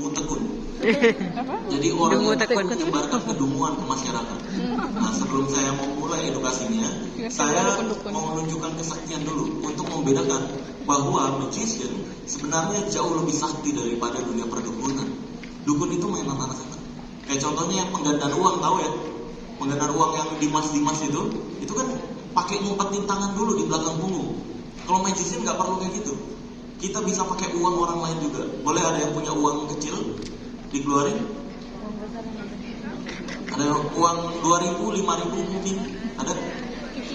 dungu tekun. Jadi orang yang menyebarkan kedunguan ke masyarakat. Nah, sebelum saya mau mulai edukasinya, saya mau menunjukkan kesaktian dulu untuk membedakan bahwa magician sebenarnya jauh lebih sakti daripada dunia perdukunan. Dukun itu mainan anak setan. Kayak contohnya yang penggandaan uang, tahu ya? Penggandaan uang yang dimas-dimas itu kan pakai ngumpetin tangan dulu di belakang punggung. Kalau magician nggak perlu kayak gitu. Kita bisa pakai uang orang lain juga. Boleh ada yang punya uang kecil dikeluarin? Ada uang 2.000, 5.000 mungkin? Ada?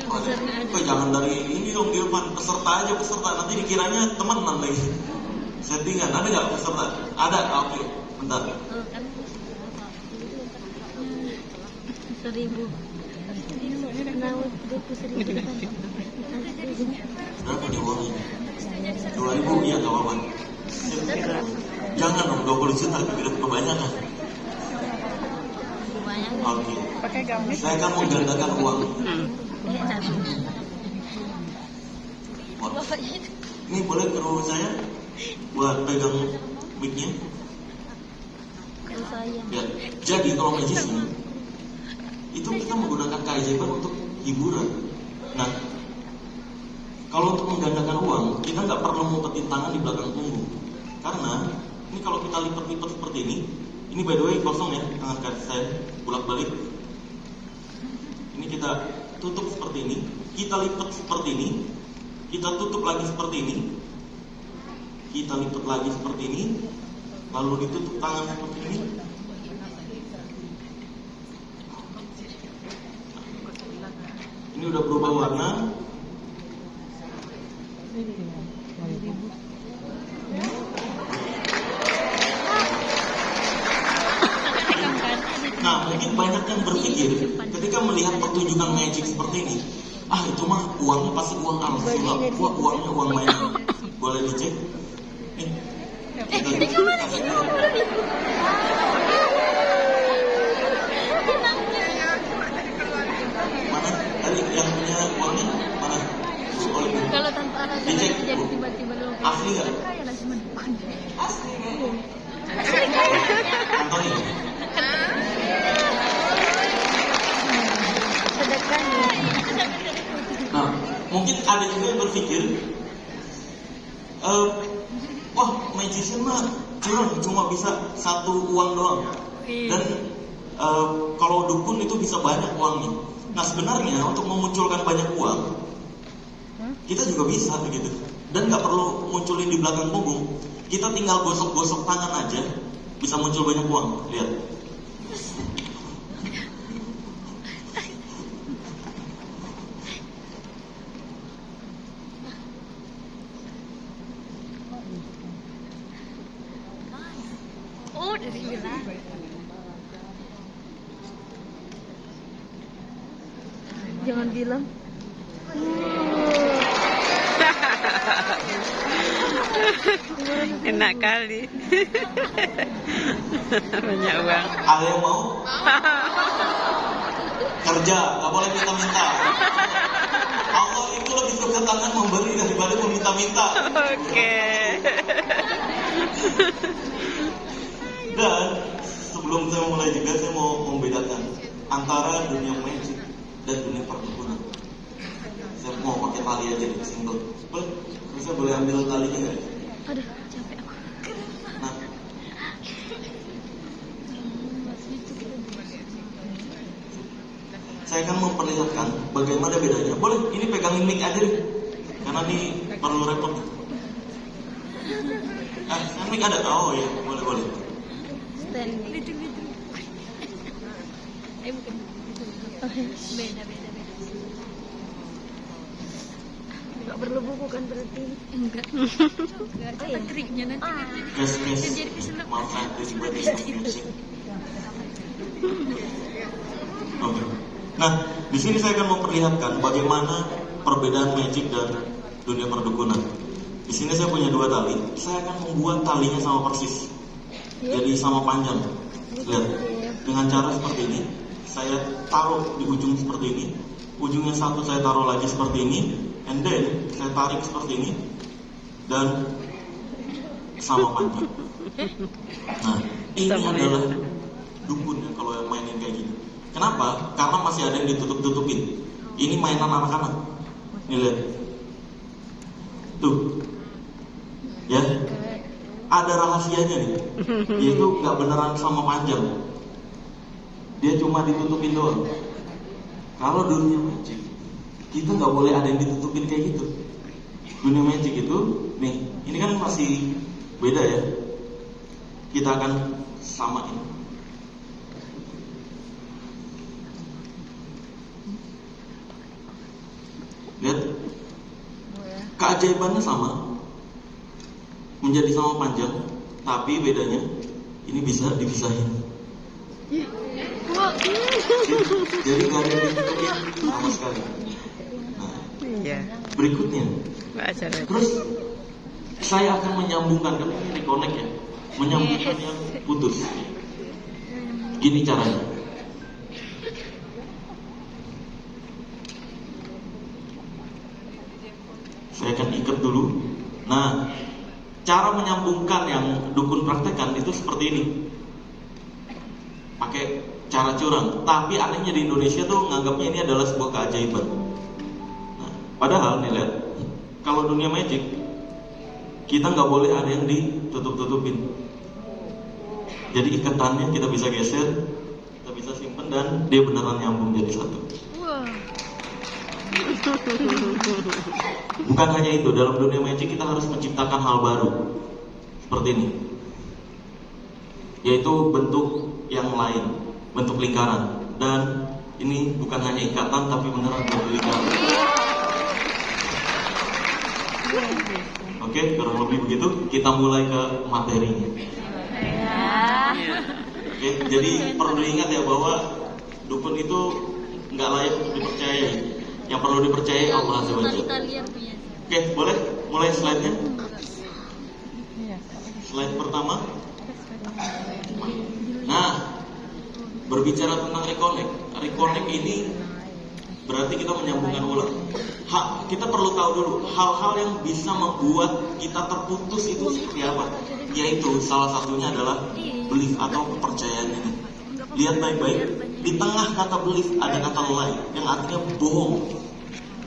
Oh, ada. Jangan dari ini dong, di depan peserta aja, peserta. Nanti dikiranya teman lagi. Settingan, ada nggak peserta? Ada? Oke, bentar. 1.000. Berapa nih uangnya? 2.000, iya gak apa-apa. Jangan dong, 20 juta, kebanyakan. Oke. Saya akan menggandakan uang. Ini boleh kru saya buat pegang mic-nya? Ya. Jadi kalau magician itu kita menggunakan keajaiban untuk hiburan. Nah, kalau untuk menggandakan uang, kita nggak perlu ngumpetin tangan di belakang punggung. Karena ini kalau kita lipat-lipat seperti ini by the way kosong ya, tangan kaki saya bolak-balik. Ini kita tutup seperti ini, kita lipat seperti ini, kita tutup lagi seperti ini, kita lipat lagi seperti ini, lalu ditutup tangan seperti ini. Ini udah berubah warna. Nah, mungkin banyak yang berpikir ketika melihat pertunjukan magic seperti ini, itu mah uangnya pasti uang sulap, uangnya uang mainan. Boleh dicek? Mana? Tadi yang punya uangnya mana? Kalau tanpa alasan dicek, jadi tiba-tiba lu asli nggak? kaya lah cuma dukun. Asli. Antoni. Sedekahnya. Nah, mungkin ada juga yang berpikir, wah magician mah curang, cuma bisa satu uang doang. Dan kalau dukun itu bisa banyak uangnya. Nah sebenarnya untuk memunculkan banyak uang, kita juga bisa begitu. Dan nggak perlu munculin di belakang punggung. Kita tinggal gosok-gosok tangan aja, bisa muncul banyak uang. Lihat. Oh, dari bilang. Jangan bilang. Enak kali. Banyak uang. Ada yang mau? Kerja, nggak boleh minta-minta. Allah itu lebih suka tangan memberi daripada meminta-minta. Oke. Dan sebelum saya mulai juga, saya mau membedakan antara dunia magic dan dunia perdukunan. Saya mau pakai tali aja nih, simple. Saya boleh ambil talinya nggak? Aduh, capek aku. Nah, saya akan memperlihatkan bagaimana bedanya. Boleh, ini pegangin mic aja nih, karena ini perlu repot. Mic ada? Oh ya, boleh. Standing. Bukan. Beda. Enggak perlu buku kan berarti? Enggak. Ada triknya nanti. Guys, maaf saya tiba-tiba music. Oke. Nah, di sini saya akan memperlihatkan bagaimana perbedaan magic dan dunia perdukunan. Di sini saya punya 2 tali. Saya akan membuat talinya sama persis. Jadi sama panjang. Lihat. Dengan cara seperti ini, saya taruh di ujung seperti ini. Ujungnya satu saya taruh lagi seperti ini. And then saya tarik seperti ini. Dan sama panjang. Nah, ini adalah dukun ya kalau yang mainin kayak gini. Kenapa? Karena masih ada yang ditutup-tutupin. Ini mainan anak-anak. Nih lihat. Tuh. Ya. Ada rahasianya nih. Yaitu nggak beneran sama panjang. Dia cuma ditutupin doang. Kalau dunia magic, kita nggak boleh ada yang ditutupin kayak gitu. Dunia magic itu, nih, ini kan masih beda ya. Kita akan samain. Lihat, keajaibannya sama, menjadi sama panjang, tapi bedanya ini bisa dipisahin. Jadi nggak ada yang ditutupin sama sekali. Nah, Iya. berikutnya, terus saya akan menyambungkan, kan ini reconnect ya, menyambungkan yang putus. Gini caranya. Saya akan ikat dulu. Nah, cara menyambungkan yang dukun praktekkan itu seperti ini. Pakai cara curang. Tapi anehnya di Indonesia tuh nganggapnya ini adalah sebuah keajaiban. Nah, padahal nih lihat, kalau dunia magic kita nggak boleh ada yang ditutup-tutupin. Jadi ikatannya kita bisa geser, kita bisa simpen, dan dia beneran nyambung jadi satu. Bukan hanya itu, dalam dunia magic kita harus menciptakan hal baru seperti ini, yaitu bentuk yang lain, bentuk lingkaran. Dan ini bukan hanya ikatan, tapi beneran berlingkaran. Oke, kurang lebih begitu. Kita mulai ke materinya. Oke, jadi perlu diingat ya bahwa dukun itu nggak layak dipercayai. Yang perlu dipercayai Allah Azza wa Jalla. Oke, boleh mulai slide-nya. Slide pertama. Nah, berbicara tentang reconnect. Reconnect ini berarti kita menyambungkan ulang. Kita perlu tahu dulu hal-hal yang bisa membuat kita terputus itu seperti apa. Yaitu salah satunya adalah belief atau kepercayaan ini. Lihat baik-baik, di tengah kata belief ada kata lie yang artinya bohong.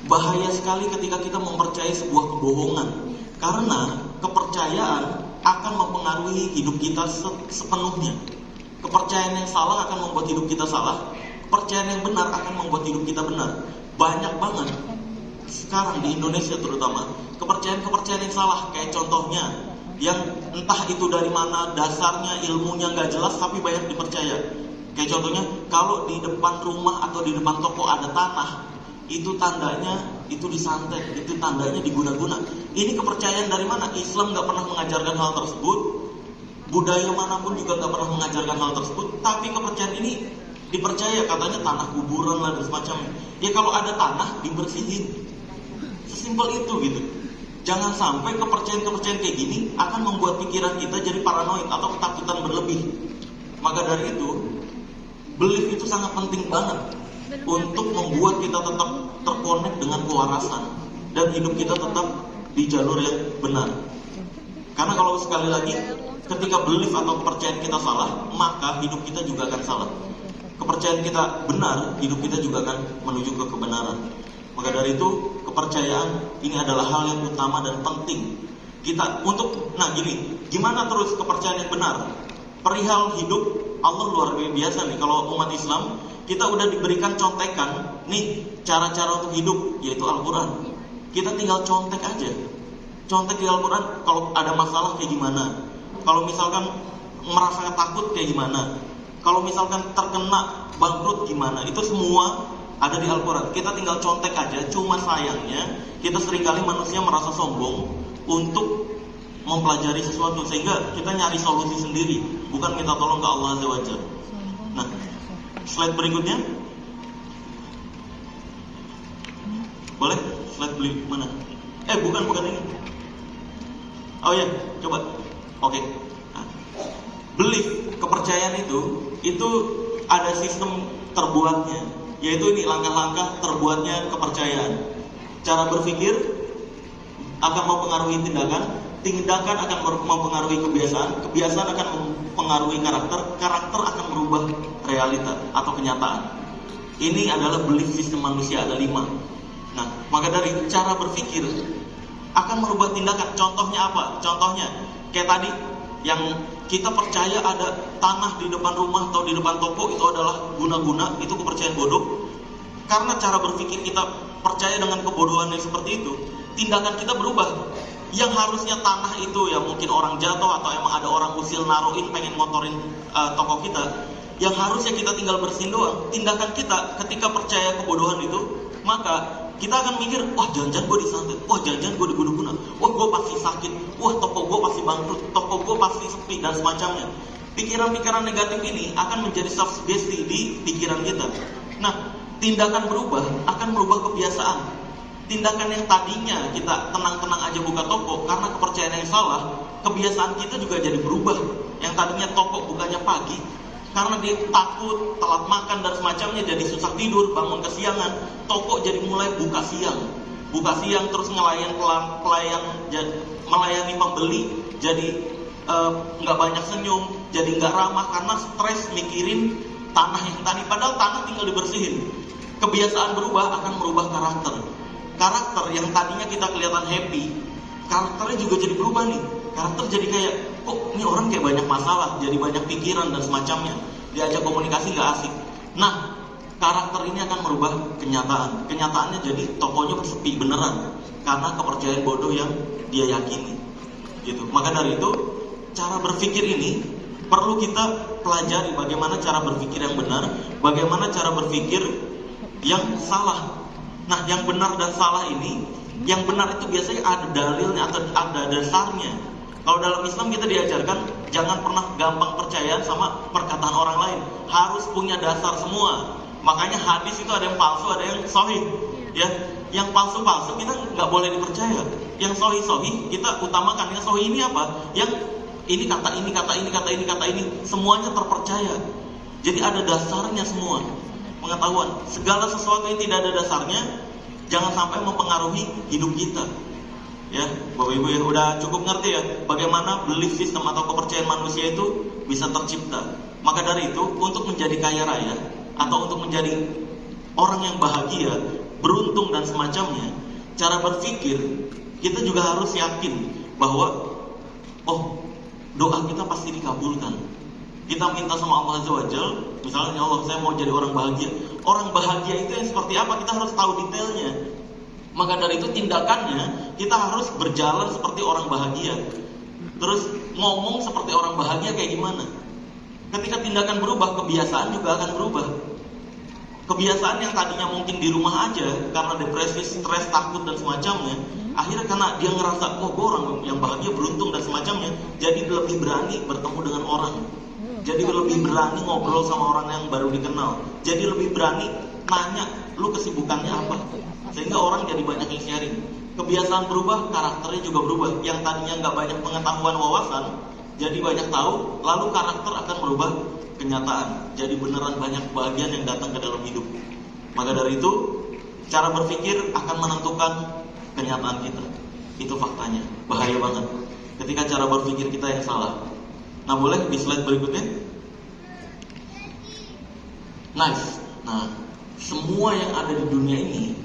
Bahaya sekali ketika kita mempercayai sebuah kebohongan, karena kepercayaan akan mempengaruhi hidup kita sepenuhnya. Kepercayaan yang salah akan membuat hidup kita salah. Kepercayaan yang benar akan membuat hidup kita benar. Banyak banget sekarang di Indonesia terutama kepercayaan-kepercayaan yang salah. Kayak contohnya yang entah itu dari mana dasarnya, ilmunya nggak jelas, tapi banyak dipercaya. Kayak contohnya, kalau di depan rumah atau di depan toko ada tanah, itu tandanya itu disantet, itu tandanya diguna-guna. Ini kepercayaan dari mana? Islam nggak pernah mengajarkan hal tersebut, budaya manapun juga nggak pernah mengajarkan hal tersebut. Tapi kepercayaan ini dipercaya, katanya tanah kuburan lah dan semacamnya. Ya kalau ada tanah dibersihin, sesimpel itu gitu. Jangan sampai kepercayaan-kepercayaan kayak gini akan membuat pikiran kita jadi paranoid atau ketakutan berlebih. Maka dari itu, belief itu sangat penting banget untuk membuat kita tetap terkonek dengan kewarasan dan hidup kita tetap di jalur yang benar. Karena kalau sekali lagi, ketika belief atau kepercayaan kita salah, maka hidup kita juga akan salah. Kepercayaan kita benar, hidup kita juga akan menuju ke kebenaran. Maka dari itu, kepercayaan ini adalah hal yang utama dan penting kita untuk. Nah gini, gimana terus kepercayaan yang benar? Perihal hidup, Allah luar biasa nih. Kalau umat Islam, kita udah diberikan contekan nih cara-cara untuk hidup, yaitu Al-Quran. Kita tinggal contek aja, contek di Al-Quran. Kalau ada masalah kayak gimana, kalau misalkan merasa takut kayak gimana, kalau misalkan terkena bangkrut gimana, itu semua ada di Al-Quran. Kita tinggal contek aja. Cuma sayangnya kita seringkali manusia merasa sombong untuk mempelajari sesuatu, sehingga kita nyari solusi sendiri, bukan minta tolong ke Allah Azza wa Jalla. Nah, slide berikutnya. Boleh? Slide beli mana? Bukan ini. Oh ya, coba. Oke. Nah, belief, kepercayaan itu ada sistem terbuatnya, yaitu ini langkah-langkah terbuatnya kepercayaan. Cara berpikir akan mempengaruhi tindakan. tindakan akan mempengaruhi kebiasaan, kebiasaan akan mempengaruhi karakter, karakter akan merubah realita atau kenyataan. Ini adalah belief system manusia, ada 5. Nah, maka dari cara berpikir akan merubah tindakan. Contohnya apa? Contohnya kayak tadi yang kita percaya ada tanah di depan rumah atau di depan toko itu adalah guna-guna, itu kepercayaan bodoh. Karena cara berpikir kita percaya dengan kebodohan yang seperti itu, tindakan kita berubah. Yang harusnya tanah itu ya mungkin orang jatuh atau emang ada orang usil naruhin pengen motorin toko kita, yang harusnya kita tinggal bersihin doang. Tindakan kita ketika percaya kebodohan itu, maka kita akan mikir, wah jangan-jangan gue disantet, wah jangan-jangan gue diguna-guna, wah gue pasti sakit, wah toko gue pasti bangkrut, toko gue pasti sepi, dan semacamnya. Pikiran-pikiran negatif ini akan menjadi sugesti di pikiran kita. Nah, tindakan berubah akan merubah kebiasaan. Tindakan yang tadinya kita tenang-tenang aja buka toko karena kepercayaan yang salah, kebiasaan kita juga jadi berubah. Yang tadinya toko bukanya pagi, karena dia takut telat makan dan semacamnya jadi susah tidur, bangun kesiangan, toko jadi mulai buka siang terus ngelayan pelayan, melayani pembeli, jadi nggak banyak senyum, jadi nggak ramah karena stres mikirin tanah yang tadi, padahal tanah tinggal dibersihin. Kebiasaan berubah akan merubah karakter. Karakter yang tadinya kita kelihatan happy, karakternya juga jadi berubah nih. Karakter jadi kayak, kok ini orang kayak banyak masalah, jadi banyak pikiran dan semacamnya. Diajak komunikasi gak asik. Nah, karakter ini akan merubah kenyataan. Kenyataannya jadi tokonya sepi beneran karena kepercayaan bodoh yang dia yakini. Gitu. Maka dari itu, cara berpikir ini perlu kita pelajari bagaimana cara berpikir yang benar, bagaimana cara berpikir yang salah. Nah, yang benar dan salah ini, yang benar itu biasanya ada dalilnya atau ada dasarnya. Kalau dalam Islam kita diajarkan jangan pernah gampang percaya sama perkataan orang lain, harus punya dasar semua. Makanya hadis itu ada yang palsu, ada yang sahih. Ya, yang palsu-palsu kita nggak boleh dipercaya. Yang sahih-sahih kita utamakan. Yang sahih ini apa? Yang ini kata ini, kata ini, kata ini, kata ini, semuanya terpercaya. Jadi ada dasarnya semua. Pengetahuan, segala sesuatu yang tidak ada dasarnya jangan sampai mempengaruhi hidup kita. Ya, Bapak Ibu ya, udah cukup ngerti ya bagaimana belief system atau kepercayaan manusia itu bisa tercipta. Maka dari itu, untuk menjadi kaya raya atau untuk menjadi orang yang bahagia, beruntung dan semacamnya, cara berpikir kita juga harus yakin bahwa oh, doa kita pasti dikabulkan. Kita minta sama Allah Azza wa Jalla, misalnya ya Allah saya mau jadi orang bahagia. Orang bahagia itu yang seperti apa? Kita harus tahu detailnya. Maka dari itu tindakannya kita harus berjalan seperti orang bahagia. Terus ngomong seperti orang bahagia kayak gimana? Ketika tindakan berubah, kebiasaan juga akan berubah. Kebiasaan yang tadinya mungkin di rumah aja karena depresi, stres, takut dan semacamnya, akhirnya karena dia ngerasa, oh gue orang yang bahagia, beruntung dan semacamnya, jadi lebih berani bertemu dengan orang. Jadi lebih berani ngobrol sama orang yang baru dikenal. Jadi lebih berani nanya, lu kesibukannya apa? Sehingga orang jadi banyak yang sharing. Kebiasaan berubah, karakternya juga berubah. Yang tadinya nggak banyak pengetahuan wawasan, jadi banyak tahu, lalu karakter akan merubah kenyataan. Jadi beneran banyak kebahagiaan yang datang ke dalam hidup. Maka dari itu, cara berpikir akan menentukan kenyataan kita. Itu faktanya, bahaya banget ketika cara berpikir kita yang salah. Nah, boleh di slide berikutnya. Nice. Nah, semua yang ada di dunia ini,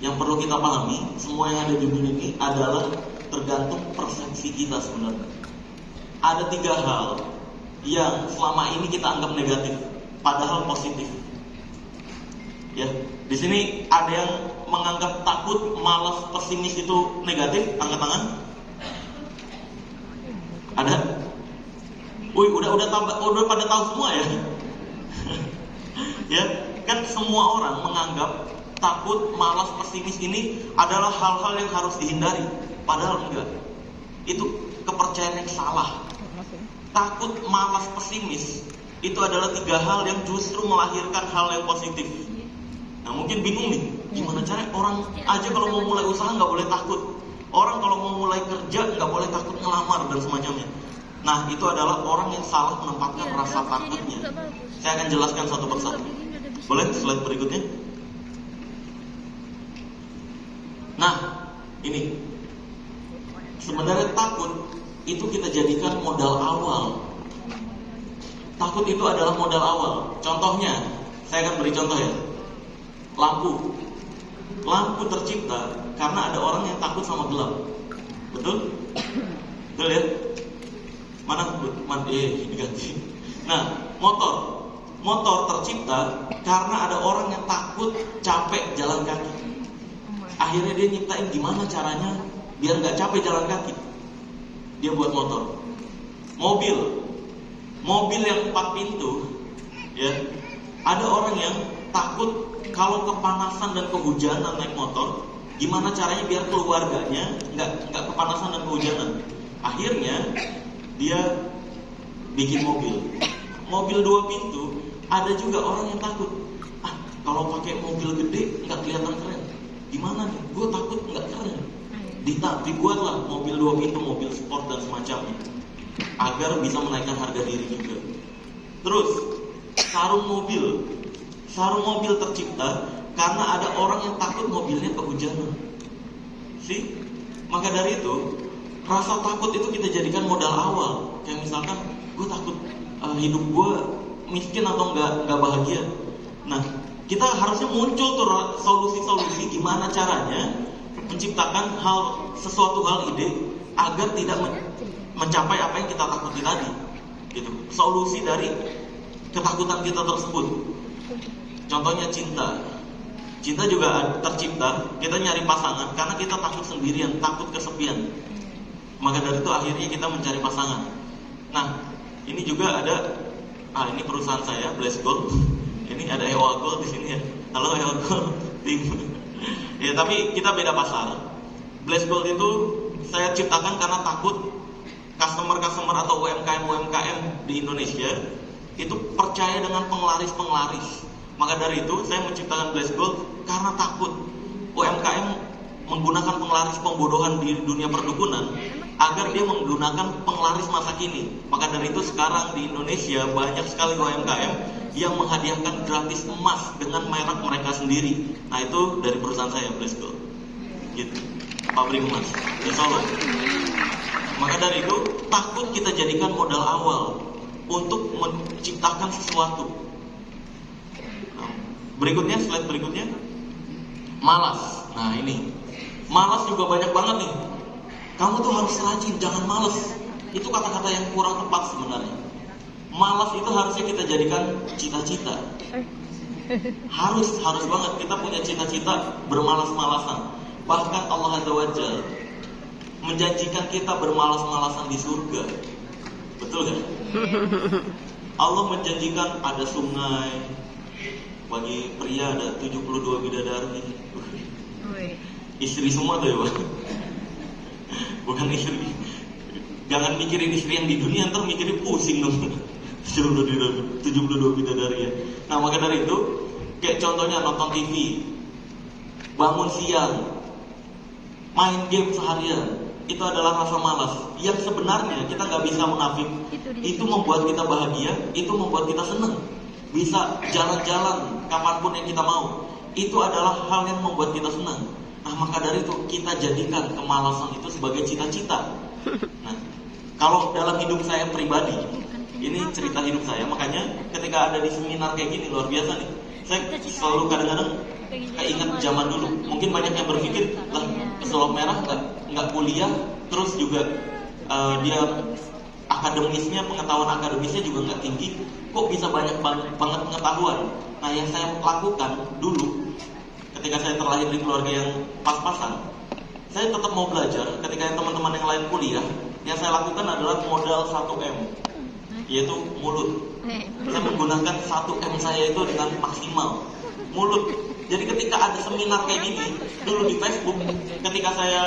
yang perlu kita pahami, semua yang ada di dunia ini adalah tergantung persepsi kita sebenarnya. Ada 3 hal yang selama ini kita anggap negatif, padahal positif. Ya, di sini ada yang menganggap takut, malas, pesimis itu negatif. Angkat tangan. Ada? Udah pada tahu semua ya. Ya, kan semua orang menganggap takut, malas, pesimis ini adalah hal-hal yang harus dihindari, padahal enggak. Itu kepercayaan yang salah. Takut, malas, pesimis itu adalah 3 hal yang justru melahirkan hal yang positif. Nah, mungkin bingung nih, gimana caranya orang aja kalau mau mulai usaha nggak boleh takut. Orang kalau mau mulai kerja nggak boleh takut ngelamar dan semacamnya. Nah, itu adalah orang yang salah menempatkan rasa takutnya. Saya akan jelaskan satu persatu. Boleh slide berikutnya? Nah, ini Sebenarnya takut itu kita jadikan modal awal. Takut itu adalah modal awal. Contohnya, saya akan beri contoh ya. Lampu. Lampu tercipta karena ada orang yang takut sama gelap. Betul? Betul ya? Diganti. Nah, motor. Motor tercipta karena ada orang yang takut capek jalan kaki. Akhirnya dia nyiptain gimana caranya biar nggak capek jalan kaki. Dia buat motor. Mobil yang 4 pintu, ya. Ada orang yang takut kalau kepanasan dan kehujanan naik motor, gimana caranya biar keluarganya nggak kepanasan dan kehujanan. Akhirnya dia bikin mobil 2 pintu. Ada juga orang yang takut, kalau pakai mobil gede nggak kelihatan keren. Gimana nih? Gue takut nggak keren. Dibuatlah mobil 2 pintu, mobil sport dan semacamnya, agar bisa menaikkan harga diri juga. Terus sarung mobil tercipta karena ada orang yang takut mobilnya kehujanan. Maka dari itu, rasa takut itu kita jadikan modal awal. Kayak misalkan, gue takut hidup gue miskin atau nggak bahagia. Nah, kita harusnya muncul tuh solusi-solusi gimana caranya menciptakan sesuatu hal ide agar tidak mencapai apa yang kita takuti tadi. Gitu. Solusi dari ketakutan kita tersebut. Contohnya cinta. Cinta juga tercipta, kita nyari pasangan karena kita takut sendirian, takut kesepian. Maka dari itu akhirnya kita mencari pasangan. Nah, ini juga ada ini perusahaan saya, Bless Gold. Ini ada Ewa Gold di sini ya. Halo Ewa Gold tim. Ya, tapi kita beda pasar. Bless Gold itu saya ciptakan karena takut customer atau UMKM di Indonesia itu percaya dengan penglaris. Maka dari itu saya menciptakan Bless Gold karena takut UMKM menggunakan penglaris pembodohan di dunia perdukunan agar dia menggunakan penglaris masa kini. Maka dari itu sekarang di Indonesia banyak sekali UMKM yang menghadiahkan gratis emas dengan merek mereka sendiri. Nah, itu dari perusahaan saya, Bless Gold. Gitu. Pabrik emas di Solo. Maka dari itu, takut kita jadikan modal awal untuk menciptakan sesuatu. Nah, slide berikutnya. Malas. Nah, ini. Malas juga banyak banget nih. Kamu tuh harus rajin, jangan malas. Itu kata-kata yang kurang tepat sebenarnya. Malas itu harusnya kita jadikan cita-cita. Harus banget kita punya cita-cita bermalas-malasan. Bahkan Allah Azza wa Jalla menjanjikan kita bermalas-malasan di surga. Betul kan? Allah menjanjikan ada sungai. Bagi pria ada 72 bidadari. Istri semua tuh ya, Pak. Bukan istri. Jangan mikirin istri yang di dunia, ntar mikirin pusing dong. 72 bidadari ya. Nah, maka dari itu, kayak contohnya nonton TV, bangun siang, main game seharian, itu adalah rasa malas. Yang sebenarnya kita nggak bisa munafik. Itu membuat kita bahagia, itu membuat kita senang. Bisa jalan-jalan kapanpun yang kita mau. Itu adalah hal yang membuat kita senang. Nah, maka dari itu kita jadikan kemalasan itu sebagai cita-cita. Nah, kalau dalam hidup saya pribadi, ini cerita hidup saya, makanya ketika ada di seminar kayak gini luar biasa nih. Saya selalu kadang-kadang keinget zaman dulu. Mungkin banyak yang berpikir, lah pesulap merah nggak kuliah, terus juga dia akademisnya, pengetahuan akademisnya juga nggak tinggi, kok bisa banyak banget pengetahuan. Nah, yang saya lakukan dulu ketika saya terlahir di keluarga yang pas-pasan, saya tetap mau belajar. Ketika teman-teman yang lain kuliah, yang saya lakukan adalah modal 1M, yaitu mulut. Saya menggunakan 1M saya itu dengan maksimal, mulut. Jadi ketika ada seminar kayak gini, dulu di Facebook, ketika saya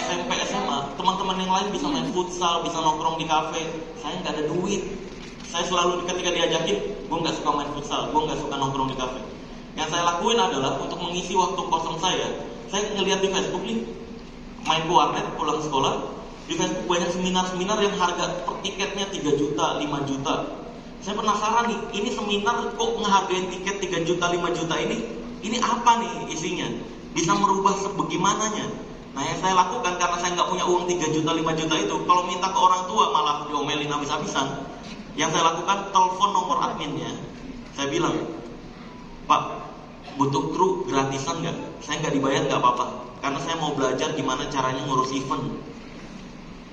SMP, SMA, teman-teman yang lain bisa main futsal, bisa nongkrong di kafe, saya nggak ada duit. Saya selalu ketika diajakin, gue nggak suka main futsal, gue nggak suka nongkrong di kafe. Yang saya lakuin adalah untuk mengisi waktu kosong saya ngelihat di Facebook nih, main ke warnet pulang sekolah, di Facebook banyak seminar-seminar yang harga per tiketnya 3 juta, 5 juta. Saya penasaran nih, ini seminar kok ngehargain tiket 3 juta, 5 juta ini apa nih isinya? Bisa merubah sebagaimananya. Nah yang saya lakukan karena saya nggak punya uang 3 juta 5 juta itu, kalau minta ke orang tua malah diomelin habis-habisan. Yang saya lakukan telepon nomor adminnya, saya bilang, Pak, butuh kru gratisan nggak? Saya nggak dibayar nggak apa-apa, karena saya mau belajar gimana caranya ngurus event.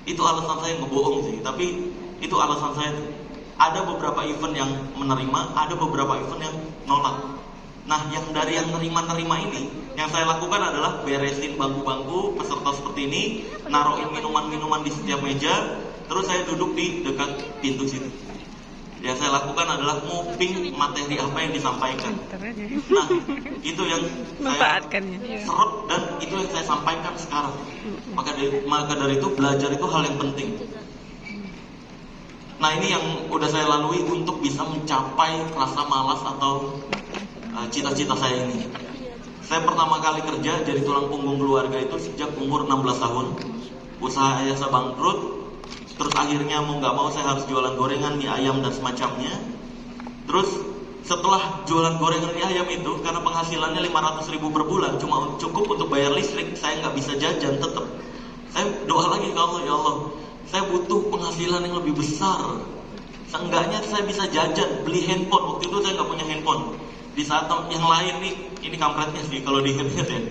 Itu alasan saya ngebohong sih, tapi itu alasan saya. Ada beberapa event yang menerima, ada beberapa event yang nolak. Nah, yang dari yang nerima-nerima ini, yang saya lakukan adalah beresin bangku-bangku peserta seperti ini, naruhin minuman-minuman di setiap meja, terus saya duduk di dekat pintu situ. Yang saya lakukan adalah nguping materi apa yang disampaikan. Nah, itu yang saya serap dan itu yang saya sampaikan sekarang. Maka dari itu belajar itu hal yang penting. Nah, ini yang udah saya lalui untuk bisa mencapai rasa malas atau cita-cita saya ini. Saya pertama kali kerja jadi tulang punggung keluarga itu sejak umur 16 tahun. Usaha ayah saya bangkrut. Terus akhirnya mau nggak mau saya harus jualan gorengan, mie ayam dan semacamnya. Terus setelah jualan gorengan mie ayam itu, karena penghasilannya 500.000 per bulan, cuma cukup untuk bayar listrik, saya nggak bisa jajan tetap. Saya doa lagi ke Allah, ya Allah, saya butuh penghasilan yang lebih besar. Seenggaknya saya bisa jajan, beli handphone. Waktu itu saya nggak punya handphone. Di saat yang lain nih, ini kampretnya sih kalau diingat-ingat ya.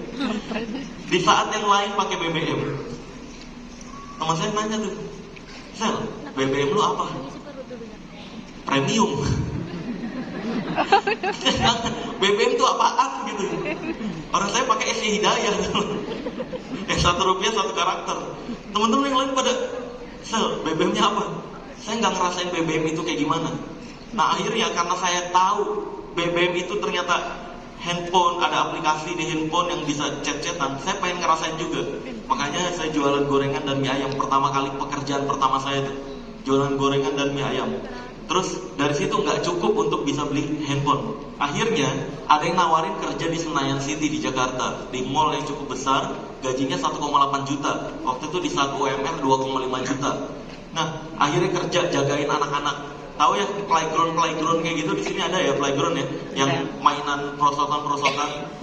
Di saat yang lain pakai BBM, teman saya nanya tuh, Sel, BBM lu apa? Premium. BBM itu apaan gitu? Orang saya pakai SC Hidayah. Rp1 1 karakter. Teman-teman yang lain pada, Sel, BBM-nya apa? Saya nggak ngerasain BBM itu kayak gimana. Nah akhirnya karena saya tahu BBM itu ternyata handphone, ada aplikasi di handphone yang bisa chat-chatan, saya pengen ngerasain juga. Makanya saya jualan gorengan dan mie ayam. Pertama kali pekerjaan pertama saya itu jualan gorengan dan mie ayam. Terus dari situ nggak cukup untuk bisa beli handphone. Akhirnya ada yang nawarin kerja di Senayan City di Jakarta, di mall yang cukup besar, gajinya 1,8 juta. Waktu itu di saat UMR 2,5 juta. Nah akhirnya kerja jagain anak-anak. Tahu ya playground kayak gitu di sini ada ya playground ya, yang mainan prosotan.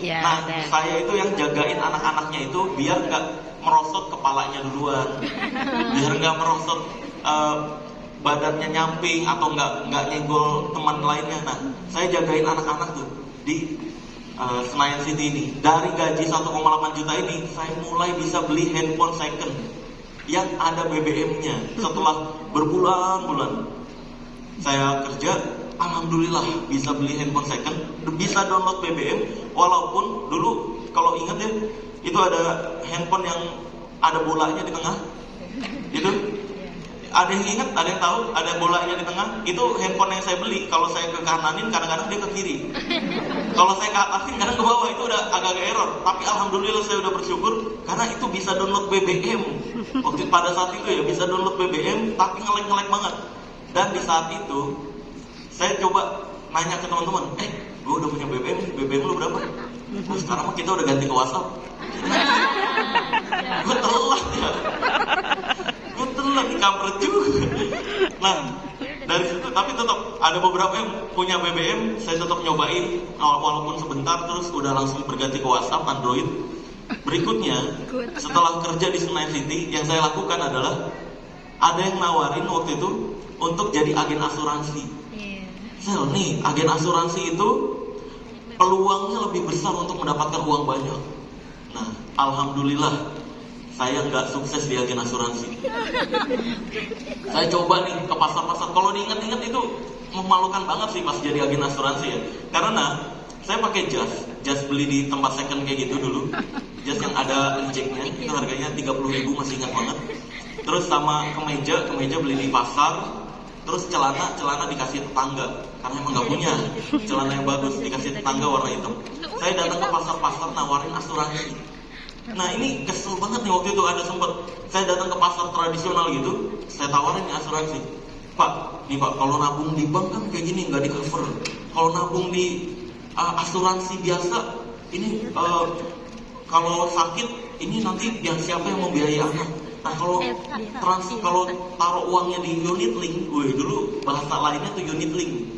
Ya, nah saya itu yang jagain anak-anaknya itu biar nggak merosot kepalanya duluan, biar nggak merosot badannya nyamping atau nggak nyenggol teman lainnya. Nah saya jagain anak-anak tuh di Senayan City ini. Dari gaji 1,8 juta ini saya mulai bisa beli handphone second yang ada BBM-nya. Setelah berbulan-bulan saya kerja, alhamdulillah bisa beli handphone second, bisa download BBM. Walaupun dulu kalau ingat ya, itu ada handphone yang ada bolanya di tengah. Itu ada yang ingat, ada yang tahu, ada bolanya di tengah. Itu handphone yang saya beli. Kalau saya ke kananin, kadang-kadang dia ke kiri. Kalau saya ke atasin, kadang ke bawah. Itu udah agak-agak error. Tapi alhamdulillah saya udah bersyukur karena itu bisa download BBM. Waktu pada saat itu ya bisa download BBM, tapi ngelek-ngelek banget. Dan di saat itu saya coba nanya ke teman-teman, gue udah punya BBM lu berapa? Nah, sekarang kita udah ganti ke WhatsApp. Gue telat ya, gue telat di kampret juga. Nah dari situ, tapi tetap ada beberapa yang punya BBM, saya tetap nyobain walaupun sebentar, terus udah langsung berganti ke WhatsApp Android. Berikutnya setelah kerja di Senayan City, yang saya lakukan adalah ada yang nawarin waktu itu untuk jadi agen asuransi. Sel nih, agen asuransi itu peluangnya lebih besar untuk mendapatkan uang banyak. Nah, alhamdulillah saya nggak sukses di agen asuransi. Saya coba nih ke pasar-pasar. Kalau diingat-ingat itu memalukan banget sih pas jadi agen asuransi ya. Karena saya pakai jas beli di tempat second kayak gitu dulu. Jas yang ada injeknya, itu harganya 30.000, masih ingat banget. Terus sama kemeja beli di pasar. Terus celana dikasih tetangga, karena emang gak punya celana yang bagus, dikasih tetangga warna hitam. Saya datang ke pasar-pasar nawarin asuransi. Nah ini kesel banget nih, waktu itu ada sempet saya datang ke pasar tradisional gitu, saya tawarin nih asuransi. Pak, kalau nabung di bank kan kayak gini nggak di cover. Kalau nabung di asuransi biasa, ini kalau sakit ini nanti siapa yang mau biayai anak. Nah kalau taruh uangnya di unit link, dulu bahasa lainnya tuh unit link.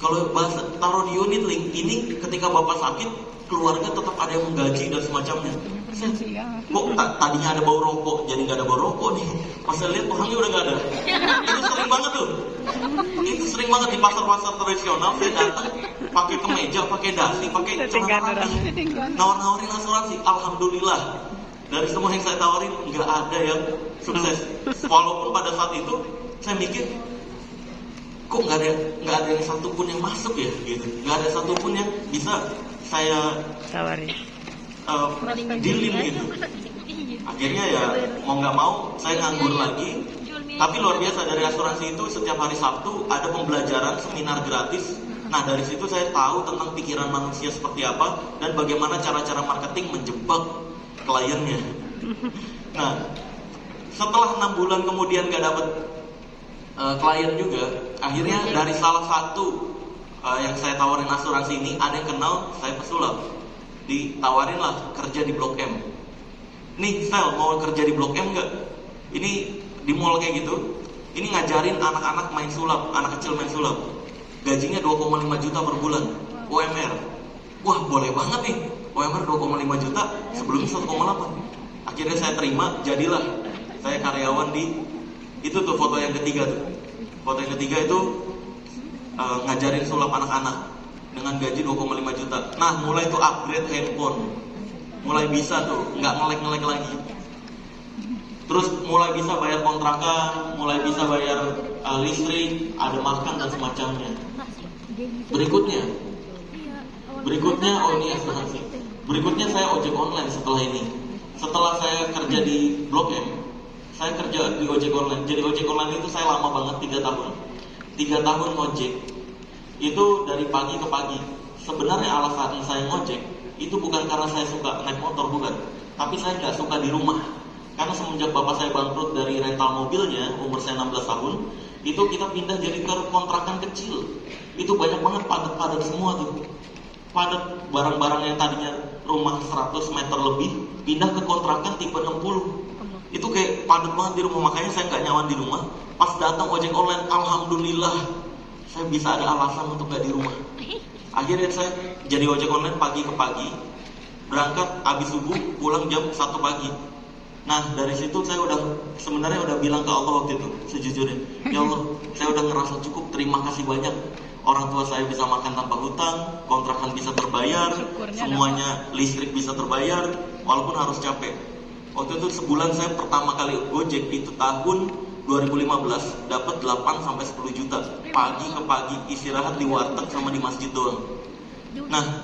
Kalau bahasa taruh di unit link, ini ketika bapak sakit, keluarga tetap ada yang menggaji dan semacamnya. Kok tadinya ada bau rokok, jadi nggak ada bau rokok nih. Pas saya lihat orangnya udah nggak ada. Itu sering banget tuh. Itu sering banget di pasar-pasar tradisional. Saya datang pakai kemeja, pakai dasi, pakai celana rapi, nawar-nawarin asuransi. Alhamdulillah, dari semua yang saya tawarin nggak ada yang sukses. Walaupun pada saat itu saya mikir, kok nggak ada yang satupun yang masuk ya, gitu. Nggak ada satupun yang bisa saya tawarin. Dealing gitu. Akhirnya ya mau nggak mau saya nganggur lagi. Tapi luar biasa, dari asuransi itu setiap hari Sabtu ada pembelajaran seminar gratis. Nah dari situ saya tahu tentang pikiran manusia seperti apa dan bagaimana cara-cara marketing menjebak kliennya. Nah setelah 6 bulan kemudian nggak dapet klien juga, akhirnya dari salah satu yang saya tawarin asuransi ini ada yang kenal saya pesulap. Ditawarin lah kerja di Blok M. Nih Sel, mau kerja di Blok M nggak? Ini di mall kayak gitu. Ini ngajarin anak-anak main sulap, anak kecil main sulap. Gajinya 2,5 juta per bulan, UMR. Wah boleh banget nih, UMR 2,5 juta, sebelumnya 1,8. Akhirnya saya terima, jadilah saya karyawan di itu tuh foto yang ketiga tuh. Foto yang ketiga itu ngajarin sulap anak-anak dengan gaji 2,5 juta. Nah mulai tuh upgrade handphone, mulai bisa tuh nggak ngelek-ngelek lagi. Terus mulai bisa bayar kontrakan, mulai bisa bayar listrik, ada makan dan semacamnya. Berikutnya oh ini asuransi. Berikutnya saya ojek online setelah ini. Setelah saya kerja di Blok M, saya kerja di ojek online. Jadi ojek online itu saya lama banget, 3 tahun. 3 tahun ngojek. Itu dari pagi ke pagi. Sebenarnya alasan saya ngojek itu bukan karena saya suka naik motor, bukan. Tapi saya nggak suka di rumah. Karena semenjak bapak saya bangkrut dari rental mobilnya, umur saya 16 tahun, itu kita pindah jadi ke kontrakan kecil. Itu banyak banget padat-padat semua tuh. Padat, barang-barang yang tadinya rumah 100 meter lebih, pindah ke kontrakan tipe 60. Itu kayak padat banget di rumah, makanya saya nggak nyaman di rumah. Pas datang ojek online, alhamdulillah saya bisa ada alasan untuk nggak di rumah. Akhirnya saya jadi ojek online pagi ke pagi, berangkat habis subuh, pulang jam 1 pagi. Nah dari situ saya sebenarnya udah bilang ke Allah waktu itu sejujurnya, ya Allah, saya udah ngerasa cukup, terima kasih banyak. Orang tua saya bisa makan tanpa hutang, kontrakan bisa terbayar, semuanya listrik bisa terbayar, walaupun harus capek. Waktu itu sebulan saya pertama kali Gojek itu tahun 2015 dapat 8 sampai 10 juta pagi ke pagi, istirahat di warteg sama di masjid doang. Nah,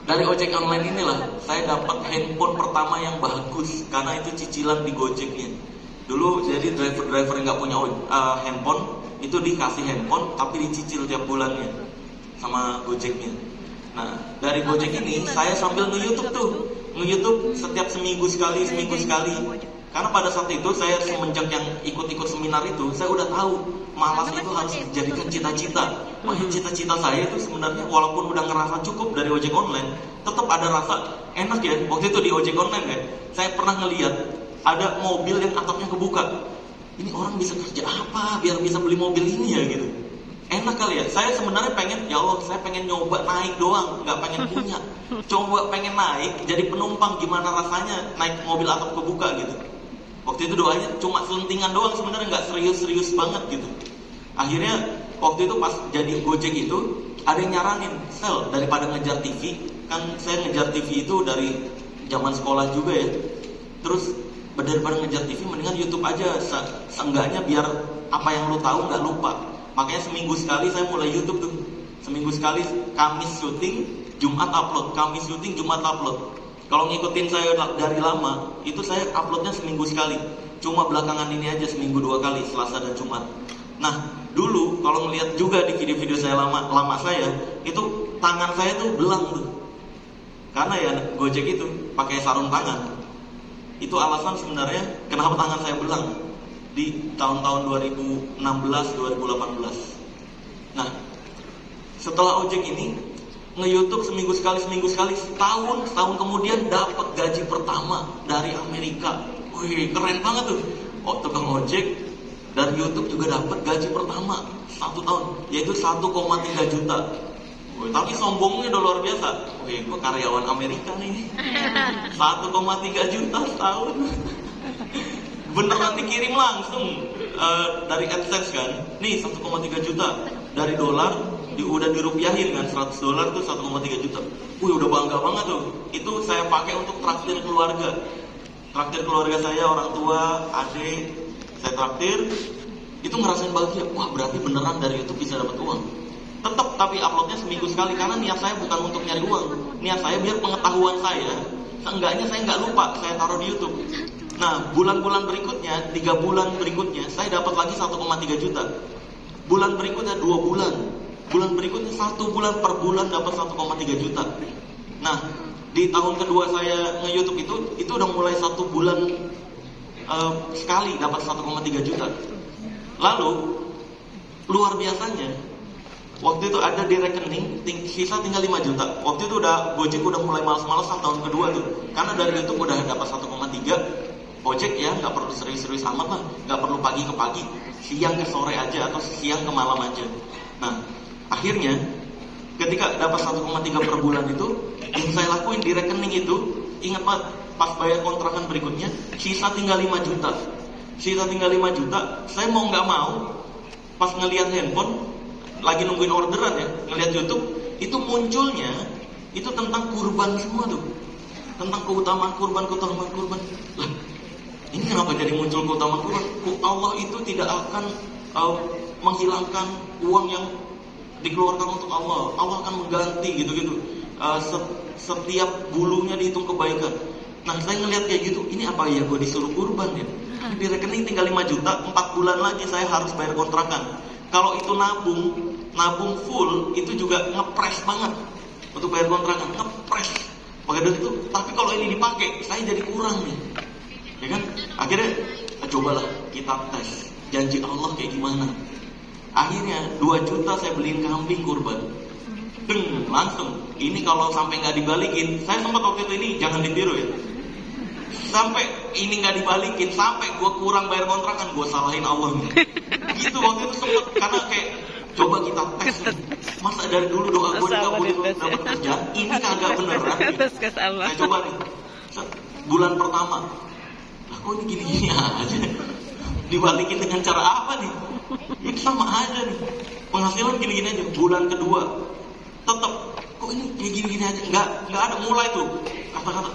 dari ojek online inilah saya dapat handphone pertama yang bagus karena itu cicilan di Gojeknya. Dulu jadi driver yang nggak punya handphone itu dikasih handphone tapi dicicil tiap bulannya sama Gojeknya. Nah, dari Gojek ini saya sambil nge-YouTube tuh, nge-YouTube setiap seminggu sekali. Karena pada saat itu saya semenjak yang ikut-ikut seminar itu, saya udah tahu malas itu harus dijadikan cita-cita. Makanya cita-cita saya itu sebenarnya walaupun udah ngerasa cukup dari ojek online, tetap ada rasa enak ya. Waktu itu di ojek online ya, saya pernah ngeliat ada mobil yang atapnya kebuka. Ini orang bisa kerja apa biar bisa beli mobil ini ya gitu. Enak kali ya. Saya sebenarnya pengen, ya Allah, saya pengen nyoba naik doang, nggak pengen punya. Coba pengen naik jadi penumpang, gimana rasanya naik mobil atap kebuka gitu. Waktu itu doanya cuma selentingan doang, sebenarnya nggak serius-serius banget gitu. Akhirnya waktu itu pas jadi Gojek itu ada yang nyaranin, Sel, daripada ngejar TV, kan saya ngejar TV itu dari zaman sekolah juga ya. Terus daripada ngejar TV mendingan YouTube aja, seenggaknya biar apa yang lu tahu nggak lupa. Makanya seminggu sekali saya mulai YouTube tuh. Seminggu sekali, Kamis syuting, Jumat upload, Kamis syuting, Jumat upload. Kalau ngikutin saya dari lama, itu saya uploadnya seminggu sekali. Cuma belakangan ini aja seminggu 2 kali, Selasa dan Jumat. Nah, dulu kalau ngeliat juga di video-video saya lama saya, itu tangan saya tuh belang tuh. Karena ya Gojek itu pakai sarung tangan. Itu alasan sebenarnya kenapa tangan saya belang di tahun-tahun 2016, 2018. Nah, setelah ojek ini nge-YouTube seminggu sekali, setahun kemudian dapat gaji pertama dari Amerika. Wih, keren banget tuh. Oh, tukang ojek dari YouTube juga dapat gaji pertama 1 tahun, yaitu 1,3 juta. Tapi sombongnya udah luar biasa. Wih, gue karyawan Amerika nih. 1,3 juta setahun. Beneran dikirim langsung dari AdSense kan. Nih 1,3 juta. Dari dolar udah dirupiahin kan, $100 tuh 1,3 juta. Wih, udah bangga banget tuh. Itu saya pakai untuk traktir keluarga. Traktir keluarga saya, orang tua, adik, saya traktir. Itu ngerasain bahagia. Wah, berarti beneran dari YouTube bisa dapat uang. Tetap, tapi uploadnya seminggu sekali karena niat saya bukan untuk nyari uang. Niat saya biar pengetahuan saya, seenggaknya saya nggak lupa, saya taruh di YouTube. Nah, bulan-bulan berikutnya, 3 bulan berikutnya, saya dapat lagi 1,3 juta. Bulan berikutnya 2 bulan. Bulan berikutnya 1 bulan per bulan dapat 1,3 juta. Nah, di tahun kedua saya nge-YouTube itu udah mulai 1 bulan sekali dapat 1,3 juta. Lalu luar biasanya, waktu itu ada di rekening sisa tinggal 5 juta. Waktu itu Gojek udah mulai malas-malasan tahun kedua tuh. Karena dari YouTube udah dapat 1,3. Gojek ya nggak perlu serius-serius amat lah, nggak perlu pagi ke pagi, siang ke sore aja atau siang ke malam aja. Nah, akhirnya ketika dapat 1,3 per bulan itu, yang saya lakuin di rekening itu, ingat banget, pas bayar kontrakan berikutnya, sisa tinggal 5 juta. Sisa tinggal 5 juta, saya mau nggak mau, pas ngelihat handphone, lagi nungguin orderan ya, ngelihat YouTube, itu munculnya, itu tentang kurban semua tuh. Tentang keutamaan kurban. Lah, ini kenapa jadi muncul keutamaan kurban? Allah itu tidak akan menghilangkan uang yang dikeluarkan untuk Allah. Allah akan mengganti gitu-gitu. Setiap bulunya dihitung kebaikan. Nah, saya ngelihat kayak gitu, ini apa ya, gue disuruh kurban ya? Di rekening tinggal 5 juta, 4 bulan lagi saya harus bayar kontrakan. Kalau itu nabung full, itu juga ngepres banget untuk bayar kontrakan, ngepres. Maka dari itu, tapi kalau ini dipakai, saya jadi kurang nih, ya kan? Akhirnya, cobalah kita tes janji Allah kayak gimana. Akhirnya 2 juta saya beliin kambing kurban. Langsung. Ini kalau sampai nggak dibalikin, saya sempat waktu itu ini jangan ditiru ya. Sampai ini nggak dibalikin, sampai gue kurang bayar kontrakan, gue salahin Allah nih. Gitu waktu itu sempet, karena kayak coba kita tes. Masa dari dulu doa gue dikabulin dapat kerjaan, ini kagak beneran. Saya coba nih, bulan pertama, lah kok ini gini-gini aja. Dibalikin dengan cara apa nih? Ini sama aja nih, penghasilan gini-gini aja. Bulan kedua, tetap kok ini kayak gini-gini aja. Nggak ada, mulai tuh kata-kata,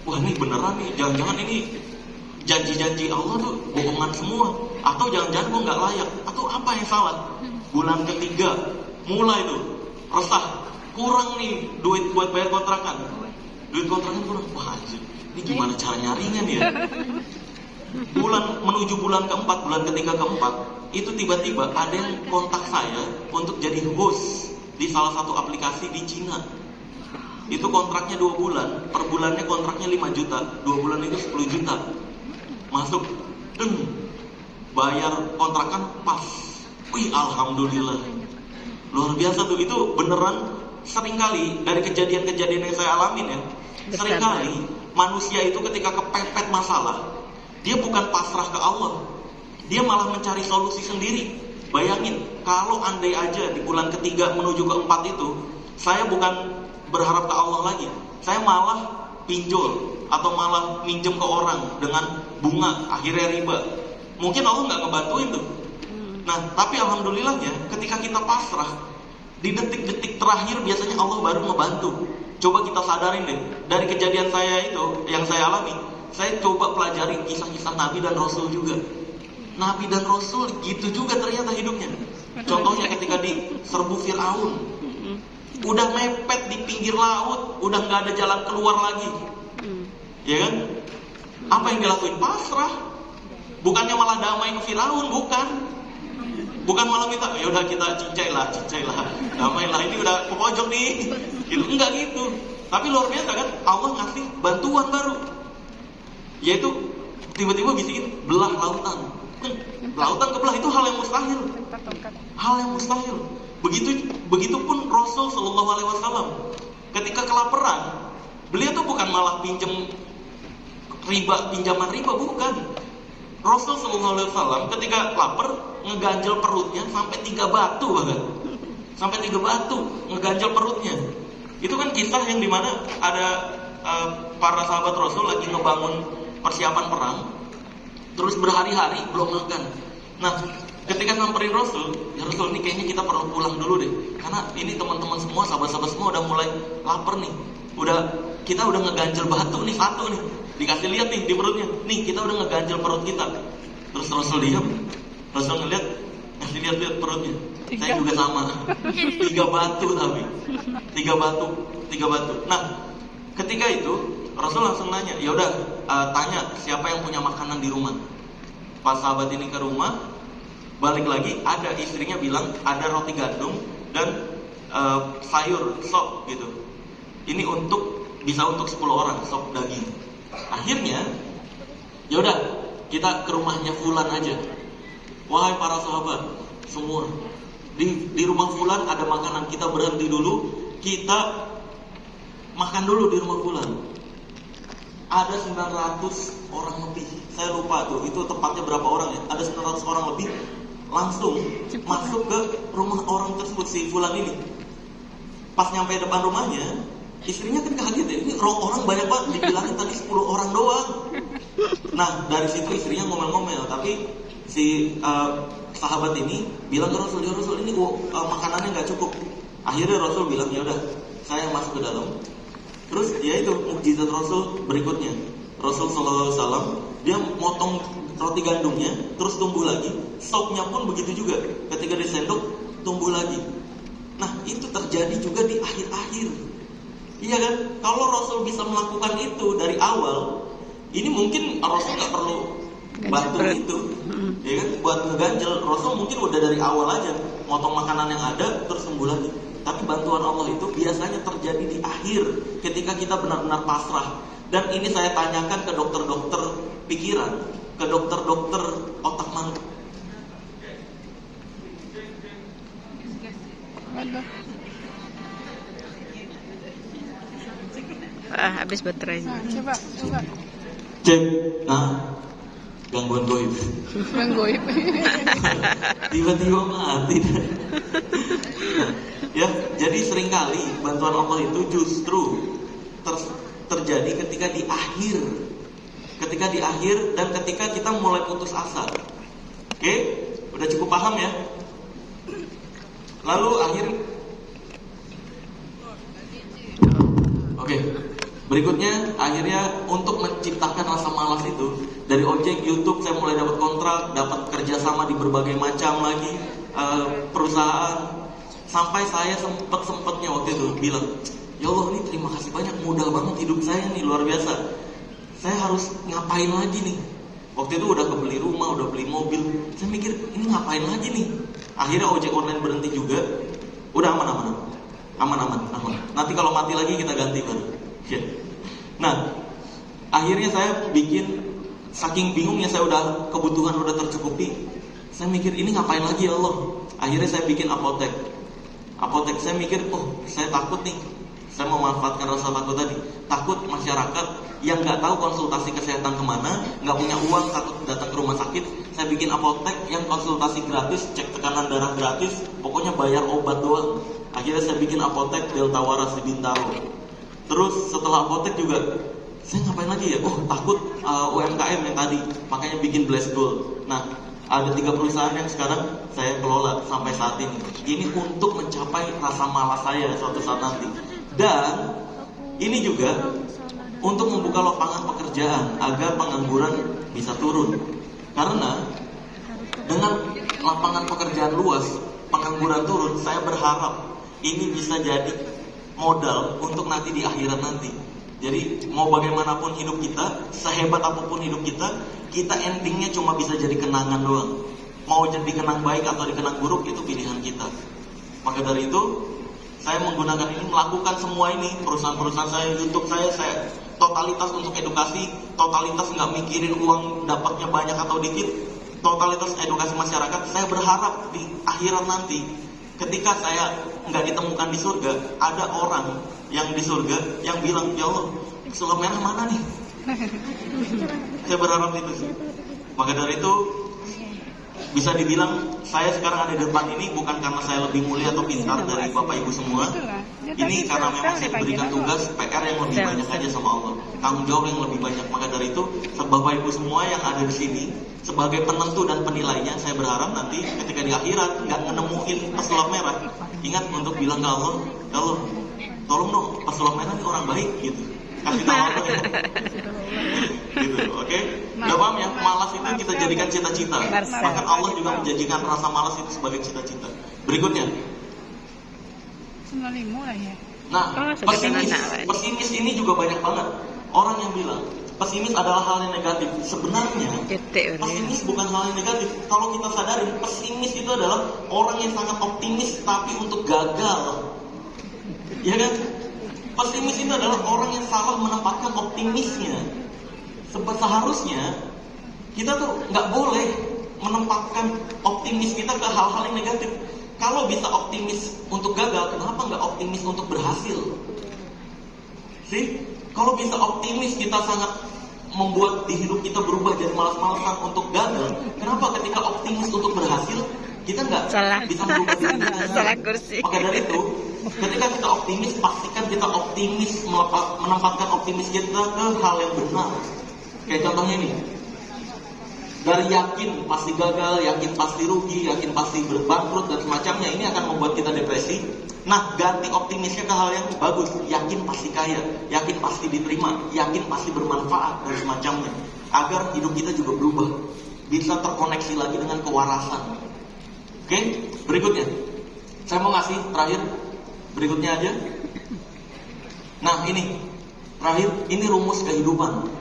wah ini beneran nih, jangan-jangan ini janji-janji Allah tuh bohongan semua, atau jangan-jangan gue nggak layak, atau apa yang salah. Bulan ketiga mulai tuh resah, kurang nih duit buat bayar kontrakan, kurang. Wah anjir, ini gimana cara nyarinya nih ya? Menuju bulan keempat, bulan ketiga keempat, itu tiba-tiba ada yang kontak saya untuk jadi host di salah satu aplikasi di Cina. Itu kontraknya 2 bulan, per bulannya kontraknya 5 juta, 2 bulan itu 10 juta. Masuk, bayar kontrakan pas. Wih, alhamdulillah. Luar biasa tuh, itu beneran seringkali dari kejadian-kejadian yang saya alamin ya. Seringkali manusia itu ketika kepepet masalah, dia bukan pasrah ke Allah, dia malah mencari solusi sendiri. Bayangin, kalau andai aja di bulan ketiga menuju keempat itu, saya bukan berharap ke Allah lagi, saya malah pinjol atau malah minjem ke orang dengan bunga, akhirnya riba. Mungkin Allah nggak ngebantuin tuh. Nah, tapi alhamdulillahnya ketika kita pasrah, di detik-detik terakhir biasanya Allah baru ngebantu. Coba kita sadarin deh, dari kejadian saya itu yang saya alami, saya coba pelajari kisah-kisah Nabi dan Rasul juga. Nabi dan Rasul gitu juga ternyata hidupnya. Contohnya ketika diserbu Fir'aun, udah mepet di pinggir laut, udah nggak ada jalan keluar lagi, ya kan? Apa yang dilakuin? Pasrah. Bukannya malah damai ke Fir'aun, bukan malah minta, ya udah kita cincai lah, damai lah, ini udah ke pojok nih, gitu. Enggak gitu. Tapi luar biasa kan, Allah ngasih bantuan baru, yaitu tiba-tiba bisikin belah lautan. Lautan kebelah itu hal yang mustahil. Begitupun Rasul Shallallahu Alaihi Wasallam ketika kelaparan, beliau tuh bukan malah pinjaman riba, bukan. Rasul Shallallahu Alaihi Wasallam ketika lapar ngeganjel perutnya sampai 3 batu bahkan, sampai 3 batu ngeganjel perutnya. Itu kan kisah yang dimana ada para sahabat Rasul lagi ngebangun persiapan perang, terus berhari-hari belum makan. Nah, ketika samperin Rasul, ya Rasul, ini kayaknya kita perlu pulang dulu deh, karena ini teman-teman semua, sahabat-sahabat semua udah mulai lapar nih. Kita udah ngeganjel batu nih, satu nih, dikasih lihat nih di perutnya, nih kita udah ngeganjel perut kita. Terus Rasul diam, Rasul ngeliat, kasih lihat perutnya. Saya juga sama, 3 batu tapi 3 batu. Nah, ketika itu Rasul langsung nanya, ya udah, tanya siapa yang punya makanan di rumah. Pas sahabat ini ke rumah, balik lagi, ada istrinya bilang ada roti gandum dan sayur sop gitu. Ini bisa untuk 10 orang, sop daging. Akhirnya, ya udah, kita ke rumahnya Fulan aja. Wahai para sahabat semua, di rumah Fulan ada makanan, kita berhenti dulu, kita makan dulu di rumah Fulan. Ada 900 orang lebih, saya lupa tuh itu tepatnya berapa orang ya. Ada 900 orang lebih langsung masuk ke rumah orang tersebut, si Fulan ini. Pas nyampe depan rumahnya, istrinya kan kaget ya, ini orang banyak banget, dibilangin tadi 10 orang doang. Nah, dari situ istrinya ngomel-ngomel, tapi si sahabat ini bilang ke Rasul, ya Rasul, ini makanannya nggak cukup. Akhirnya Rasul bilang, ya udah, saya masuk ke dalam. Terus ya itu mukjizat Rasul berikutnya. Rasul SAW dia motong roti gandumnya, terus tumbuh lagi. Sopnya pun begitu juga. Ketika disendok, tumbuh lagi. Nah, itu terjadi juga di akhir-akhir. Iya kan? Kalau Rasul bisa melakukan itu dari awal, ini mungkin Rasul nggak perlu bantu itu, ya kan? Buat ngeganjel, Rasul mungkin udah dari awal aja motong makanan yang ada terus sembuh lagi. Tapi bantuan Allah itu biasanya terjadi di akhir, ketika kita benar-benar pasrah. Dan ini saya tanyakan ke dokter-dokter pikiran, ke dokter-dokter otak manusia. Habis baterainya. Coba. Cek, gangguan goib. Tiba-tiba mati. Ya, jadi seringkali bantuan Allah itu justru terjadi ketika di akhir dan ketika kita mulai putus asa. Oke, udah cukup paham ya? Lalu berikutnya akhirnya untuk menciptakan rasa malas itu, dari ojek, YouTube saya mulai dapat kontrak, dapat kerjasama di berbagai macam lagi perusahaan, sampai saya sempetnya waktu itu bilang, ya Allah, ini terima kasih banyak, mudah banget hidup saya nih, luar biasa. Saya harus ngapain lagi nih? Waktu itu udah kebeli rumah, udah beli mobil, saya mikir ini ngapain lagi nih? Akhirnya ojek online berhenti juga, udah aman. Nanti kalau mati lagi kita ganti baru. Ya. Nah, akhirnya saya bikin, saking bingungnya saya udah kebutuhan udah tercukupi, saya mikir ini ngapain lagi ya Allah. Akhirnya saya bikin apotek. Saya mikir, saya takut nih, saya memanfaatkan rasa takut tadi. Takut masyarakat yang nggak tahu konsultasi kesehatan kemana, nggak punya uang, takut datang ke rumah sakit. Saya bikin apotek yang konsultasi gratis, cek tekanan darah gratis, pokoknya bayar obat doang. Akhirnya saya bikin apotek Delta Waras di Bintaro. Terus setelah apotek juga, saya ngapain lagi ya? Takut UMKM yang tadi, makanya bikin Blast Gold. Nah, ada 3 perusahaan yang sekarang saya kelola sampai saat ini. Ini untuk mencapai rasa malas saya suatu saat nanti. Dan ini juga untuk membuka lapangan pekerjaan agar pengangguran bisa turun. Karena dengan lapangan pekerjaan luas, pengangguran turun, saya berharap ini bisa jadi modal untuk nanti di akhirat nanti. Jadi mau bagaimanapun hidup kita, sehebat apapun hidup kita endingnya cuma bisa jadi kenangan doang. Mau jadi kenang baik atau dikenang buruk itu pilihan kita. Maka dari itu saya menggunakan ini, melakukan semua ini, perusahaan-perusahaan saya, YouTube saya totalitas untuk edukasi, totalitas nggak mikirin uang dapatnya banyak atau dikit, totalitas edukasi masyarakat. Saya berharap di akhirat nanti, ketika saya nggak ditemukan di surga, ada orang yang di surga yang bilang, ya Allah, sulap merah mana nih? Saya berharap itu sih. Maka dari itu bisa dibilang saya sekarang ada di depan ini bukan karena saya lebih mulia atau pintar dari Bapak Ibu semua. Ini karena memang saya diberikan tugas PR yang lebih banyak aja sama Allah, tanggung jawab yang lebih banyak. Maka dari itu Bapak Ibu semua yang ada di sini sebagai penentu dan penilainya, saya berharap nanti ketika di akhirat nggak nemuin pesulap merah, ingat untuk bilang ke Allah, Allah tolong dong pesulap merah ini orang baik gitu. Kasih tahu Allah ya. Gitu, oke? Udah paham ya? Malas itu kita jadikan cita-cita. Bahkan Allah juga menjanjikan rasa malas itu sebagai cita-cita. Berikutnya. Nah, pesimis ini juga banyak banget orang yang bilang pesimis adalah hal yang negatif. Sebenarnya pesimis bukan hal yang negatif. Kalau kita sadarin, pesimis itu adalah orang yang sangat optimis tapi untuk gagal. Ya kan? Pesimis itu adalah orang yang salah menempatkan optimisnya. Seharusnya kita tuh nggak boleh menempatkan optimis kita ke hal-hal yang negatif. Kalau bisa optimis untuk gagal, kenapa nggak optimis untuk berhasil? Sih, kalau bisa optimis kita sangat membuat di hidup kita berubah jadi malas-malasan untuk gagal. Kenapa ketika optimis untuk berhasil kita nggak bisa berubah jadi salah kursi. Maka dari itu, ketika kita optimis, pastikan kita optimis menempatkan optimis kita ke hal yang benar. Kayak contohnya ini, dari yakin pasti gagal, yakin pasti rugi, yakin pasti berbangkrut dan semacamnya, ini akan membuat kita depresi. Nah, ganti optimisnya ke hal yang bagus, yakin pasti kaya, yakin pasti diterima, yakin pasti bermanfaat dan semacamnya, agar hidup kita juga berubah, bisa terkoneksi lagi dengan kewarasan. Oke, berikutnya saya mau ngasih terakhir, berikutnya aja. Nah ini terakhir, ini rumus kehidupan.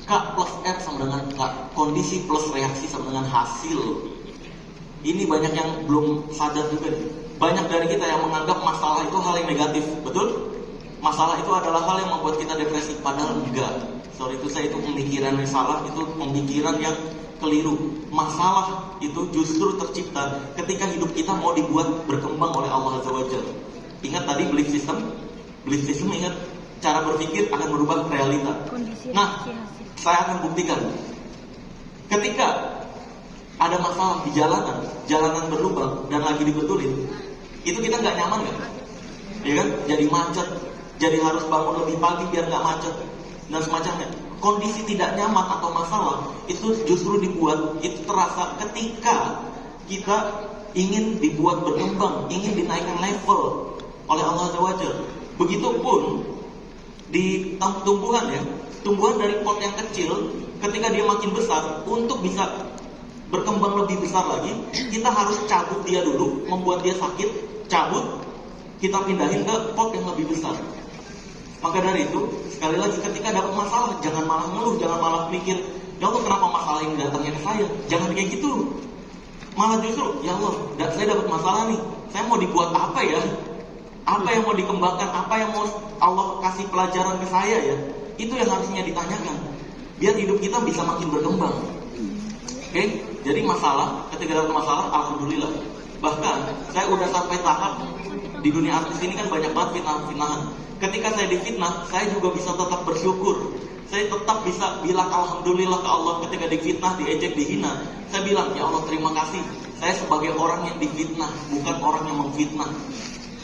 K plus R sama dengan K, kondisi plus reaksi sama dengan hasil. Ini banyak yang belum sadar juga nih. Banyak dari kita yang menganggap masalah itu hal yang negatif, betul? Masalah itu adalah hal yang membuat kita depresi, padahal enggak. Sorry itu saya itu pemikiran yang salah, itu pemikiran yang keliru. Masalah itu justru tercipta ketika hidup kita mau dibuat berkembang oleh Allah Azza wa Jalla. Ingat tadi belief system ingat, cara berpikir akan merubah realita. Nah, saya akan buktikan. Ketika ada masalah di jalanan berlubang dan lagi dibetulin, itu kita nggak nyaman kan? Ya kan? Jadi macet, jadi harus bangun lebih pagi biar nggak macet dan semacamnya. Kondisi tidak nyaman atau masalah itu justru dibuat, itu terasa ketika kita ingin dibuat berkembang, ingin dinaikkan level oleh Allah Azza wa Jalla. Begitupun di tumbuhan ya, tumbuhan dari pot yang kecil, ketika dia makin besar, untuk bisa berkembang lebih besar lagi, kita harus cabut dia dulu, membuat dia sakit, cabut, kita pindahin ke pot yang lebih besar. Maka dari itu, sekali lagi ketika dapat masalah, jangan malah ngeluh, jangan malah mikir, ya Allah kenapa masalah ini datangnya ke saya? Jangan kayak gitu. Malah justru, ya Allah, saya dapat masalah nih, saya mau dibuat apa ya? Apa yang mau dikembangkan, apa yang mau Allah kasih pelajaran ke saya ya? Itu yang harusnya ditanyakan, biar hidup kita bisa makin berkembang. Oke? Jadi masalah, ketika dapat masalah, alhamdulillah. Bahkan saya udah sampai tahap di dunia artis ini kan banyak banget fitnah-fitnahan. Ketika saya difitnah, saya juga bisa tetap bersyukur. Saya tetap bisa bilang alhamdulillah ke Allah ketika difitnah, diejek, dihina. Saya bilang, ya Allah terima kasih. Saya sebagai orang yang difitnah, bukan orang yang memfitnah.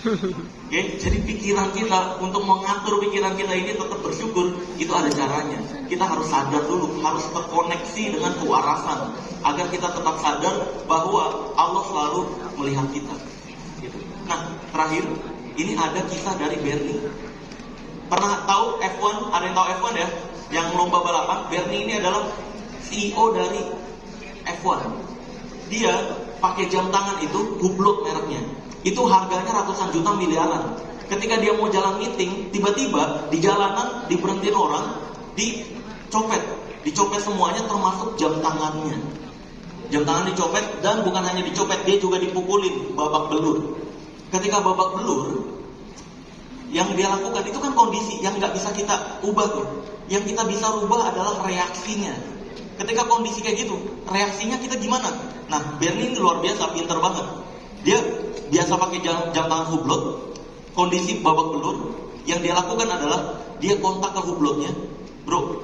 Oke, jadi pikiran kita, untuk mengatur pikiran kita ini tetap bersyukur, itu ada caranya. Kita harus sadar dulu, harus terkoneksi dengan kewarasan, agar kita tetap sadar bahwa Allah selalu melihat kita. Gitu. Nah, terakhir, ini ada kisah dari Bernie. Pernah tahu F1? Ada yang tahu F1 ya? Yang lomba balapan. Bernie ini adalah CEO dari F1. Dia pakai jam tangan itu, Hublot mereknya. Itu harganya ratusan juta miliaran. Ketika dia mau jalan meeting, tiba-tiba di jalanan diberhentiin orang, dicopet semuanya termasuk jam tangannya. Jam tangan dicopet, dan bukan hanya dicopet, dia juga dipukulin, babak belur. Ketika babak belur, yang dia lakukan itu kan kondisi yang nggak bisa kita ubah tuh. Yang kita bisa ubah adalah reaksinya. Ketika kondisi kayak gitu, reaksinya kita gimana? Nah, Bernie ini luar biasa, pinter banget. Dia biasa pakai jam tangan Hublot. Kondisi babak belur, yang dia lakukan adalah dia kontak ke Hublotnya, bro,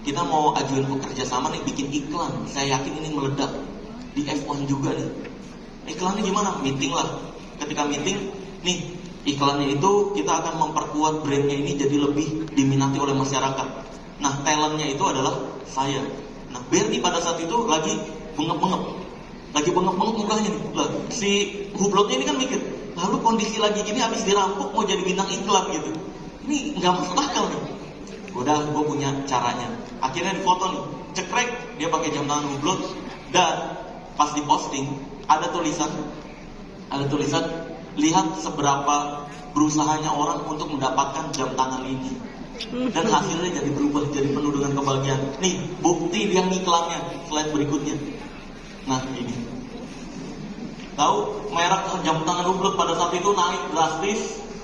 kita mau ajuin kerjasama nih, bikin iklan. Saya yakin ini meledak. di F1 juga nih. Iklannya gimana? Meeting lah. Ketika meeting, nih iklannya itu kita akan memperkuat brandnya ini jadi lebih diminati oleh masyarakat. Nah, talentnya itu adalah saya. Nah, Bernie pada saat itu lagi bengep-bengep mukanya nih. Lah, si Hublotnya ini kan mikir, lalu kondisi lagi gini habis dirampok mau jadi bintang iklan gitu. Ini nggak masuk akal nih. Udah, gue punya caranya. Akhirnya difoto nih, cekrek dia pakai jam tangan Hublot, dan pas diposting ada tulisan lihat seberapa berusahanya orang untuk mendapatkan jam tangan ini, dan hasilnya jadi berubah, jadi penuh dengan kebahagiaan. Nih bukti dia ngiklannya, slide berikutnya. Nah ini, tahu merek jam tangan Hublot pada saat itu naik drastis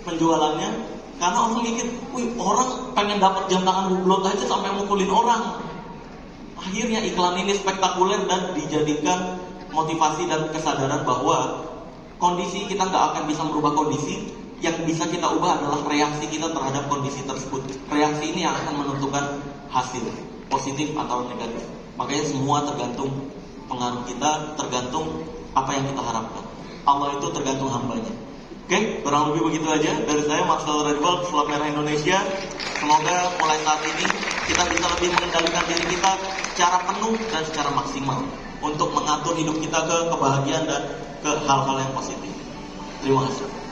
penjualannya karena orang mikir, wih, orang pengen dapat jam tangan Hublot aja sampai mukulin orang. Akhirnya iklan ini spektakuler dan dijadikan motivasi dan kesadaran bahwa kondisi kita nggak akan bisa merubah kondisi. Yang bisa kita ubah adalah reaksi kita terhadap kondisi tersebut. Reaksi ini yang akan menentukan hasil positif atau negatif. Makanya semua tergantung pengaruh kita, tergantung apa yang kita harapkan. Allah itu tergantung hambanya. Oke, kurang lebih begitu aja dari saya, Maxwell Redwald, Pesulap Merah Indonesia. Semoga mulai saat ini kita bisa lebih mengendalikan diri kita secara penuh dan secara maksimal untuk mengatur hidup kita ke kebahagiaan dan ke hal-hal yang positif. Terima kasih.